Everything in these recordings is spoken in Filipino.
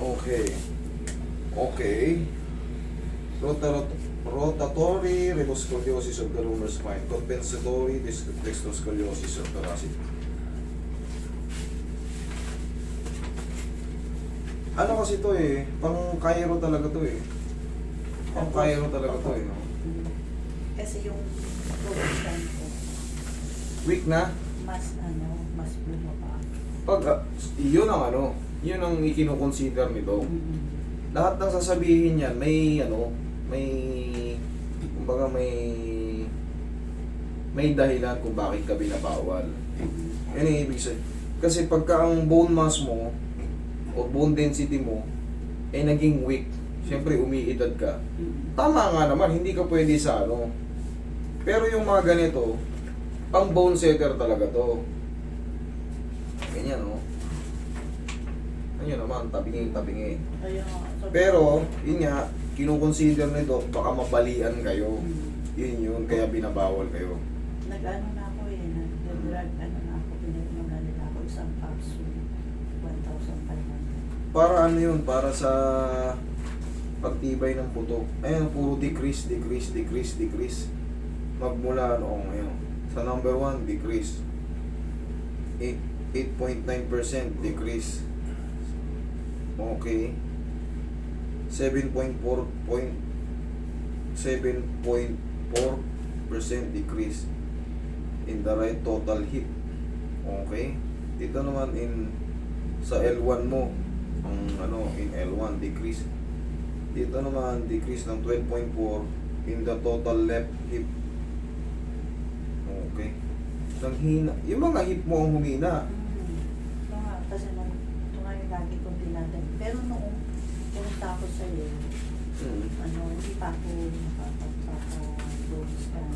Okay. Okay. Rotatory rhomoscoliosis of the lumbar spine. Compensatory dextroscoliosis of thoracic. Ano kasi to eh, pang Cairo talaga to eh. Pang Cairo talaga to eh. Kasi yung program ko, Weak na. mas bumaba. Pag, yun ang ano, yun ang ikinukonsider nito. Lahat ng sasabihin niyan, may ano, kumbaga may dahilan kung bakit ka binabawal. Yan ang ibig sabihin. Kasi pagka ang bone mass mo, o bone density mo, ay naging weak, siyempre umiidad ka. Tama nga naman, hindi ka pwede sa ano. Pero yung mga ganito, pang bone setter talaga to. Ganyan, no? Ano naman, tabingi. Kaya, Pero, yun nga, kinukonsider nito, baka mabalian kayo. Yun, kaya binabawal kayo. nag-ano na ako nag-drug, na ako, pinagmula nila ako isang capsule, 1,500. Para ano yun, para sa pagtibay ng puto. Ayun, puro decrease. Magmula noong ngayon. Sa number 1, decrease. 8.9% decrease. Okay. 7.4% decrease in the right total hip. Okay. Dito naman sa L1 mo, ang in L1 decrease. Dito naman decrease ng 12.4 in the total left hip. Okay. Nang hina, yung mga hip mo ang humina. Ito nga, kasi ito nga yung lagi kong tinatanong. Pero noong pumunta ako sa'yo, hindi pa ako nakapagpapa-scan.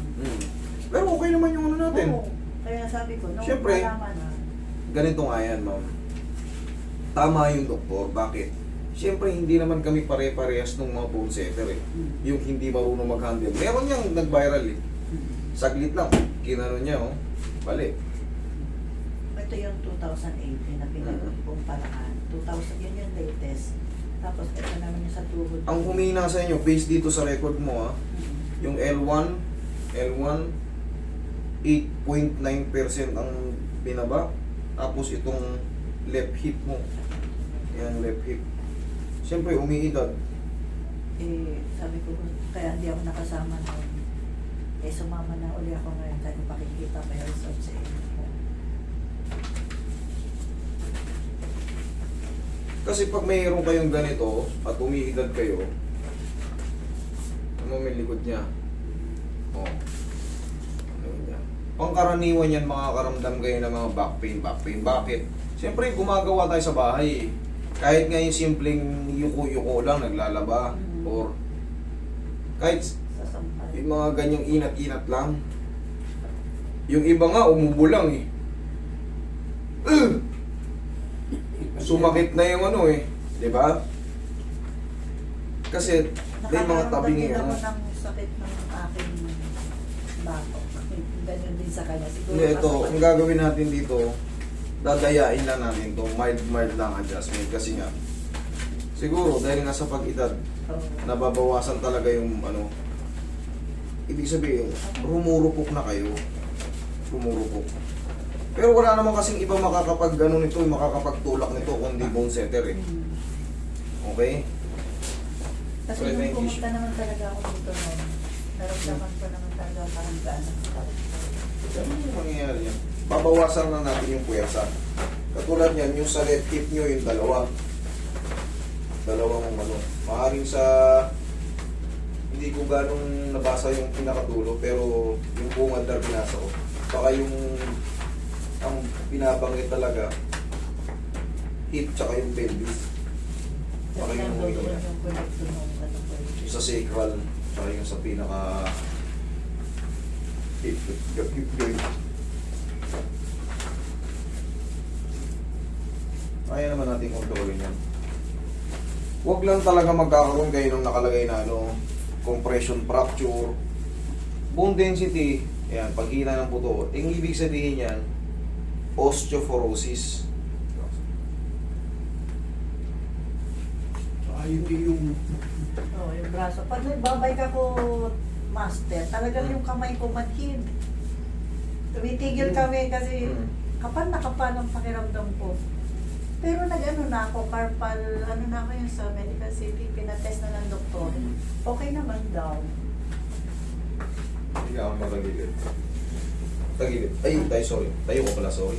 Pero okay naman yung ano natin. Oo, kaya sabi ko, nung Siyempre, malaman na, ganito nga yan, ma'am. Tama yung doktor. Bakit? Siyempre, hindi naman kami pare-parehas ng mga bone setter eh. Yung hindi marunong mag-handle. Meron niyang nag-viral eh. Saglit lang. Kinano niya, oh. Balik. ito yung 2018 na pinag-kumparaan. 2000, yun yung latest. Tapos ito naman yung sa tuhod. Ang humina sa inyo, based dito sa record mo, ah, yung L1, 8.9% ang binaba. Tapos itong left hip mo. Yan, left hip. Siyempre, umiidad. Sabi ko, kaya hindi ako nakasama noon. Sumama na uli ako ngayon. Sabi ko, pakikita may result sa inyo. Kasi pag mayroon kayong ganito at umiidad kayo, ano may likod niya? Oh. Ano niya? Pangkaraniwan yan, makakaramdam kayo ng mga back pain. Bakit? Siyempre, gumagawa tayo sa bahay. Kahit nga yung simpleng yuko-yuko lang, naglalaba. Or kahit Sasampal. yung mga ganyang inat-inat lang. Yung iba nga, umubo lang eh. Sumakit na yung ano eh. Diba? Kasi may mga tabing Nakakaramdam din ano. ako ng sakit ng aking bato. Ganyan din sa kanya. Siguro Hindi, ito, kasi- ang gagawin natin dito, dadayain lang natin to, mild lang adjustment kasi nga siguro dahil nga sa pag-edad Oo. nababawasan talaga yung ano, ibig sabihin rumurupok na kayo, pero wala naman kasing iba makakapag ano nito, makakapagtulak nito kundi bone setter eh. Okay? Kasi Well, nung thank you. pumunta naman talaga ako dito noon, naramdaman ko naman talaga parang gano'n. Ganun yung mangyayari yan. Babawasan na natin yung puwersa. Katulad yan, yung sa left hip nyo, yung dalawang ano. Maaaring sa, hindi ko ganong nabasa yung pinakadulo, pero yung bungad na binasa ko. Baka yung, ang binabanggit talaga, hip tsaka yung pelvis. Baka yung Yung humito niya. connecto nung ano ko. Yung sa sacral, tsaka yung sa pinaka hip joint. Kaya naman natin kontrolin yan. Huwag lang talaga magkakaroon kayo ng nakalagay na ano, compression fracture, bone density, yan, paghina ng buto. Ang ibig sabihin yan, osteoporosis. yung Oo, yung braso. Pag nagbabay ka ko, master, talagang yung kamay ko manhid. Tumitigil kami kasi kapal na kapal ang pakiramdam ko. Pero nag-ano na ako, carpal, ano na ako yun sa Medical City, pinatest na ng doktor. Okay naman daw. Hindi ka ako matagilid. Tagilid. Ay, tayo, sorry. Tayo ko pala, sorry.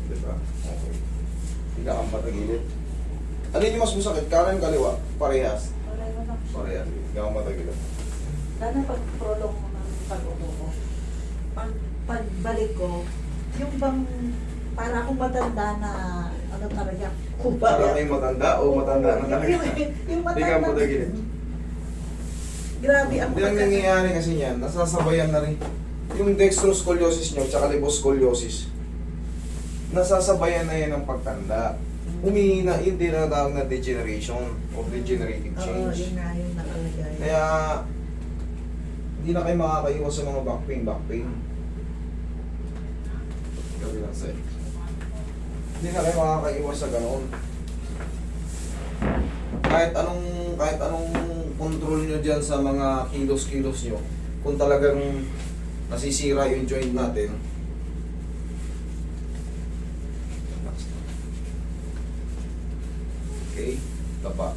Diba? Okay. Hindi ka kang matagilid. Alin yung mas masakit? Kanan, kaliwa? Parehas. Wala naman ako. Parehas. Hindi ka kang matagilid. Lalo pag prolong mo ng pag-upo ko. Pagbalik ko, yung bang para akong matanda na ano talaga, Para kayo matanda o matanda na talaga. yung Hindi ka matanda. matagilid. Grabe ang Hindi ang nangyayari kasi niyan, nasasabayan na rin. Yung dextroscoliosis nyo, tsaka liboscoliosis, nasasabayan na yan ng pagtanda. Umihina, yun din ang tawag na degeneration or degenerative Oo, change. yun nga yung nakalagay. Kaya, hindi na kayo makakaiwas sa mga back pain. Gabi lang sa'yo. Hindi na kayo makakaiwas sa ganoon. Kahit anong control nyo dyan sa mga kilos nyo, kung talagang nasisira yung joint natin, okay, tapa.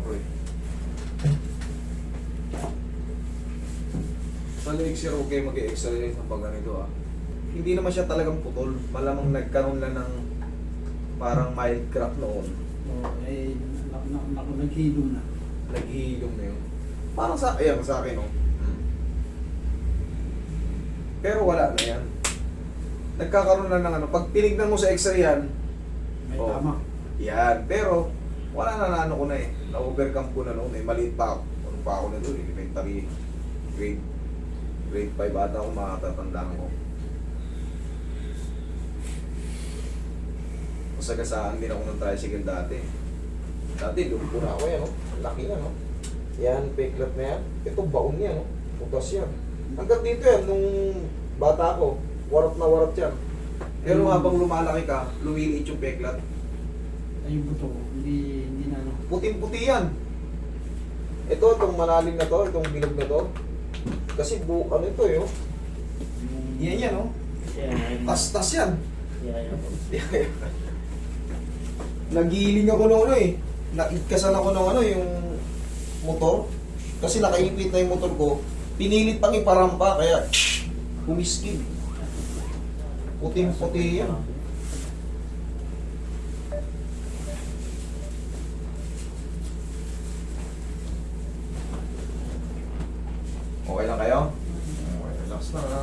Okay. Sa elixir, okay mag-exercise ng pag ganito ah. Hindi naman siya talagang putol. Malamang nagkaroon lang ng parang mild crack noon. naghilom na. Naghihilom na yun. Parang sa, ayan, sa akin, no? Pero wala na yan. Nagkakaroon na ng ano. Pag tinignan mo sa x-ray yan, May Oo. tama. yan. Pero, wala na ano ko na eh. Na-overcome ko na noon eh. Maliit pa ako. Ano pa ako na doon? Elementary. Grade 5 ata ako makatatandaan ko. Masagasaan din ako ng tricycle dati. Dati, lumpo na ako yan, no? Ang laki na, no? Yan, peklat na yan. Ito, baon yan, no? Putas yan. Hanggang dito yan, nung bata ko, warap na warap yan. Pero habang lumalaki ka, lumiliit yung peklat. Ay, yung buto, hindi na ano. Puting-puti yan. Ito, itong malalim na to, itong bilog na to. Kasi ano ito eh, oh. Yan yan, oh. Tas-tas yan. Nagiling ako ng ano eh. Naigkasan ako ng ano, yung motor. Kasi nakaipit na yung motor ko. Pinilit pang iparampa, kaya humiskid. Puting-puti yan. Okay lang kayo? Okay, relax lang ha.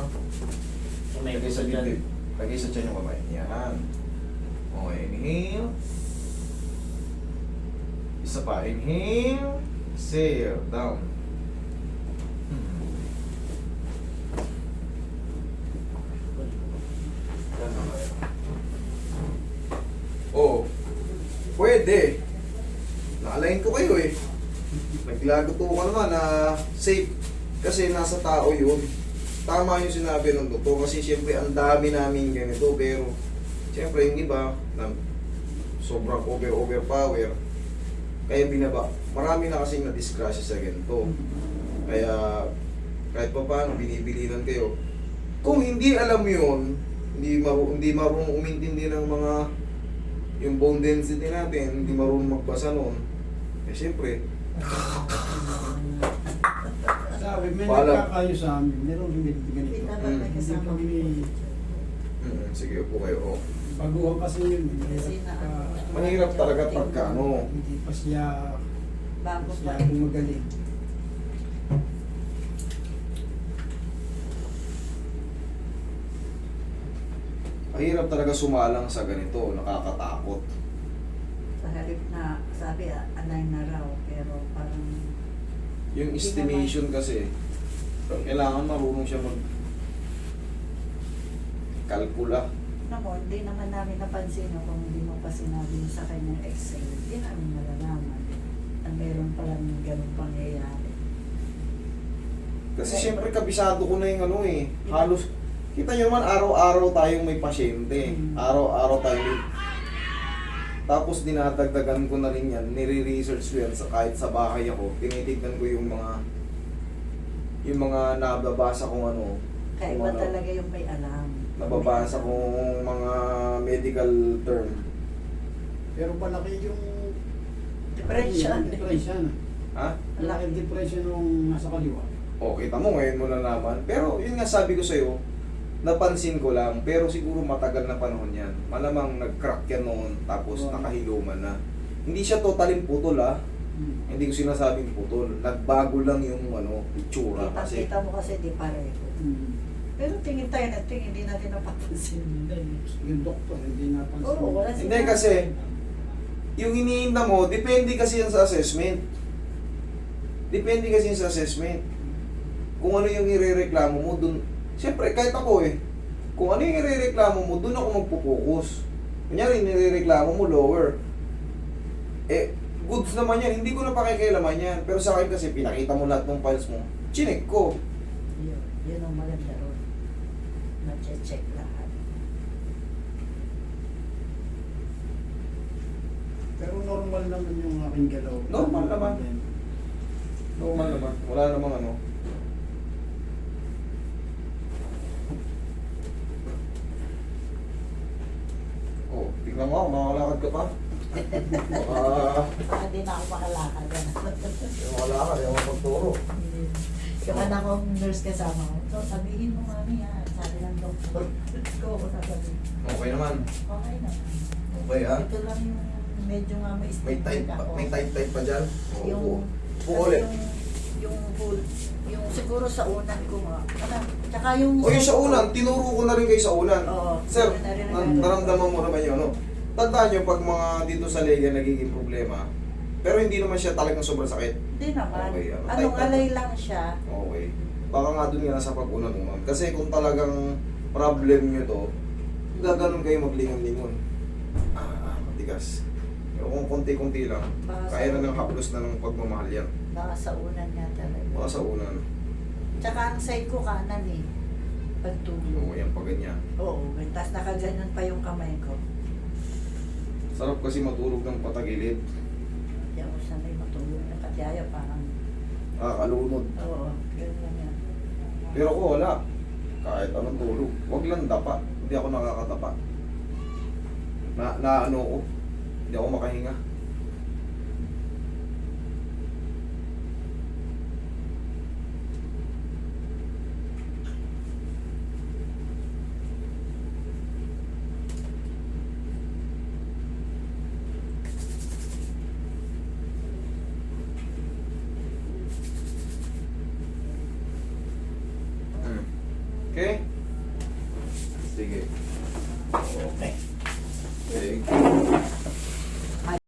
Lagay sa dibdib. Lagay sa tiyan yung kamay. Yan. Okay, inhale. Isa pa, inhale. Exhale, down. Yan na kayo. Oh, pwede. Nakalain ko kayo eh. Naglagoto ka naman na safe. Kasi nasa tao yun. Tama yung sinabi ng doktor kasi siyempre ang dami namin ganito pero siyempre yung iba na sobrang overpower kaya binaba. Marami na kasing na-disgrasya sa ganito. Kaya kahit pa paano binibilinan kayo. Kung hindi alam yun, hindi marunong umintindi ng mga yung bone density natin, hindi marunong magbasa noon. Eh siyempre, Sabi, may Paalam. nagkakayo sa amin. Meron rin ganito. Hindi naman may Hindi kasama. kami, sige po kayo. Oh. baguhan kasi yun. Kasi na Mahirap talaga pagka ano. Hindi pa siya, Bago siya pa. gumagaling. Mahirap talaga sumalang sa ganito, nakakatakot. Sa halip na, sabi, anay na raw. Pero parang, Yung estimation kasi, kailangan marunong siya kalkula. mo, hindi naman namin napansin kung hindi mo pa sinabi sa kanyang Excel. Hindi namin malalaman na meron palang ganun pangyayari. Kasi siyempre kabisado ko na yung ano eh. Halos, kita nyo naman araw-araw tayong may pasyente. Araw-araw tayong tapos dinadagdagan ko na rin yan. Nire-research ko yan kahit sa bahay ako. Tinitignan ko yung mga nababasa kong ano. Kaya kung iba talaga yung may alam. Nababasa kong mga medical term. Pero palaki yung Depression. depression. Ha? Malaki yung depression nung nasa kaliwa. O, kita mo ngayon mo nalaman. Pero yun nga sabi ko sa'yo, napansin ko lang, pero siguro matagal na panahon yan. Malamang nag-crack yan noon, tapos Wow. nakahiluman na. Hindi siya totaling putol ah. Hindi ko sinasabing putol. Nagbago lang yung ano, itsura kasi. Kita mo kasi di pareho. Pero tingin tayo na tingin, hindi natin napapansin. Yung doktor, hindi napansin. Oo, wala Hindi kasi, yung iniinda mo, depende kasi yan sa assessment. Depende kasi yan sa assessment. Kung ano yung irereklamo mo, dun, siyempre kahit ako eh, kung ano yung irereklamo mo, dun ako magpo-focus. Kunyari, nirereklamo mo lower. Eh, goods naman yan, hindi ko na pakikialaman yan. Pero sa akin kasi, pinakita mo lahat ng files mo, chinek ko. Yun ang maganda ron. Na-check lahat. Pero normal naman yung aking galaw. Normal naman. Normal naman, wala namang ano. Oh, tignan mo, makakalakad ka pa. Baka, Baka di na ako makalakad. makalakad, yung pagturo. Kaya na akong nurse kasama ko. So, sabihin mo kami ha. Sabi ng doktor. Ko ako sasabihin. Okay naman. Okay na. Okay ha? Ito lang yung medyo nga may May type pa, may type pa dyan. Oo. Yung, Upo kasi ulit. yung full, yung siguro sa unan ko nga. Tsaka yung... O yung sa unan, tinuro ko na rin kayo sa unan. Oo. Sir, Narinig- naramdaman mo naman yun, no? Tandaan nyo, pag mga dito sa lega nagiging problema, pero hindi naman siya talagang sobrang sakit. Hindi naman. Okay, ano, Anong type alay lang siya. Okay. Baka nga dun nga nasa pag-unan-unan. Kasi kung talagang problem nyo to, gaganon kayo maglingon-lingon. Matigas. Pero kung konti-konti lang, Baka sa kaya na ng unan. haplos na ng pagmamahal yan. Baka sa unan nga talaga. Baka sa unan. Tsaka ang side ko kanan eh. Pagtulog. Oo, yan pa ganyan. Oo. Tapos nakaganyan pa yung kamay ko. Sarap kasi matulog ng patagilid. Hindi ako sanay matulog na patyaya parang... Kalunod. Oo. Ganun lang yan. Pero ako wala. Kahit anong tulog. Wag lang dapa. Hindi ako nakakatapa. Na ano ko. Hindi ako makahinga. Okay? Sige. Okay. Thank you.